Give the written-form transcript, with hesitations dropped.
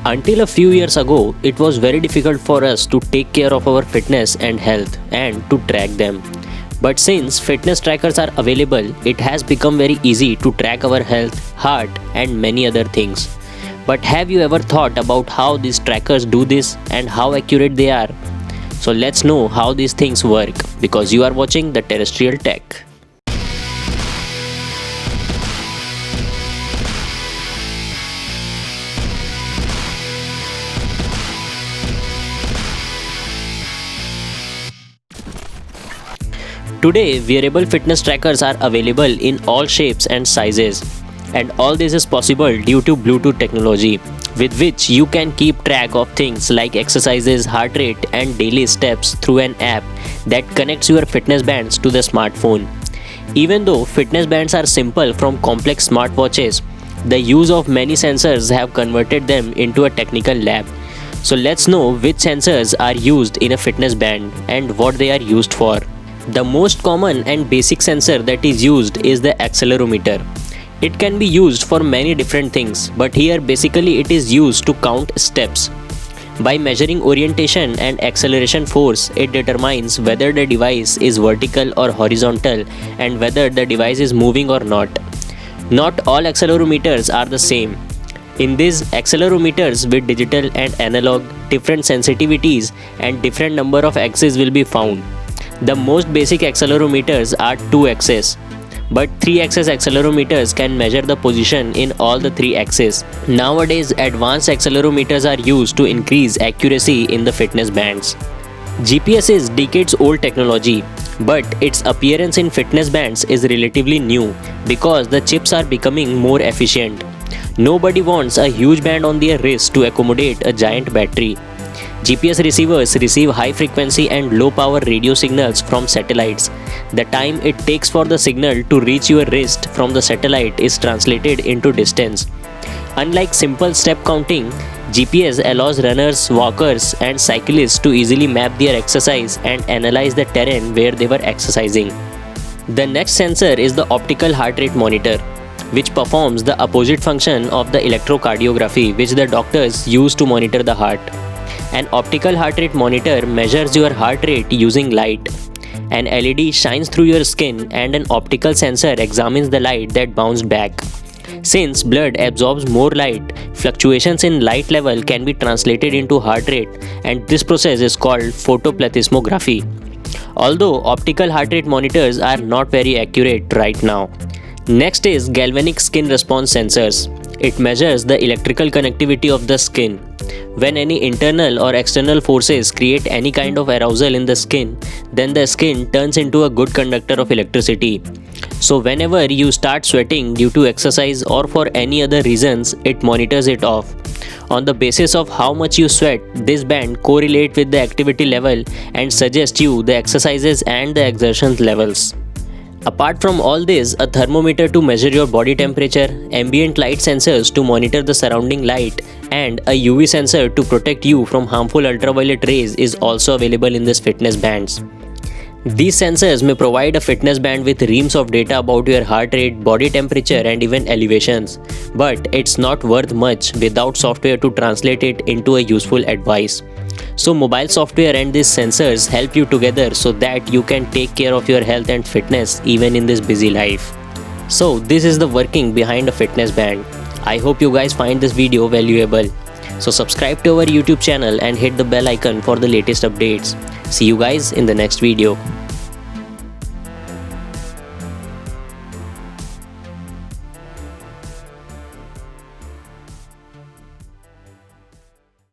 Until a few years ago, it was very difficult for us to take care of our fitness and health and to track them. But since fitness trackers are available, it has become very easy to track our health, heart, and many other things. But have you ever thought about how these trackers do this and how accurate they are? So let's know how these things work because you are watching the Terrestrial Tech. Today, wearable fitness trackers are available in all shapes and sizes. And all this is possible due to Bluetooth technology, with which you can keep track of things like exercises, heart rate, and daily steps through an app that connects your fitness bands to the smartphone. Even though fitness bands are simple from complex smartwatches, the use of many sensors have converted them into a technical lab. So let's know which sensors are used in a fitness band and what they are used for. The most common and basic sensor that is used is the accelerometer. It can be used for many different things, but here basically it is used to count steps. By measuring orientation and acceleration force, it determines whether the device is vertical or horizontal and whether the device is moving or not. Not all accelerometers are the same. In these accelerometers with digital and analog, different sensitivities and different number of axes will be found. The most basic accelerometers are 2 axes, but 3 axis accelerometers can measure the position in all the 3 axes. Nowadays, advanced accelerometers are used to increase accuracy in the fitness bands. GPS is decades old technology, but its appearance in fitness bands is relatively new because the chips are becoming more efficient. Nobody wants a huge band on their wrist to accommodate a giant battery. GPS receivers receive high frequency and low power radio signals from satellites. The time it takes for the signal to reach your wrist from the satellite is translated into distance. Unlike simple step counting, GPS allows runners, walkers, and cyclists to easily map their exercise and analyze the terrain where they were exercising. The next sensor is the optical heart rate monitor, which performs the opposite function of the electrocardiography which the doctors use to monitor the heart. An optical heart rate monitor measures your heart rate using light. An LED shines through your skin and an optical sensor examines the light that bounced back. Since blood absorbs more light, fluctuations in light level can be translated into heart rate, and this process is called photoplethysmography. Although optical heart rate monitors are not very accurate right now. Next is galvanic skin response sensors. It measures the electrical connectivity of the skin. When any internal or external forces create any kind of arousal in the skin, then the skin turns into a good conductor of electricity. So whenever you start sweating due to exercise or for any other reasons, it monitors it off. On the basis of how much you sweat, this band correlates with the activity level and suggests you the exercises and the exertion levels. Apart from all this, a thermometer to measure your body temperature, ambient light sensors to monitor the surrounding light, and a UV sensor to protect you from harmful ultraviolet rays is also available in these fitness bands. These sensors may provide a fitness band with reams of data about your heart rate, body temperature, and even elevations, but it's not worth much without software to translate it into a useful advice. So mobile software and these sensors help you together so that you can take care of your health and fitness even in this busy life. So this is the working behind a fitness band. I hope you guys find this video valuable. So subscribe to our YouTube channel and hit the bell icon for the latest updates. See you guys in the next video.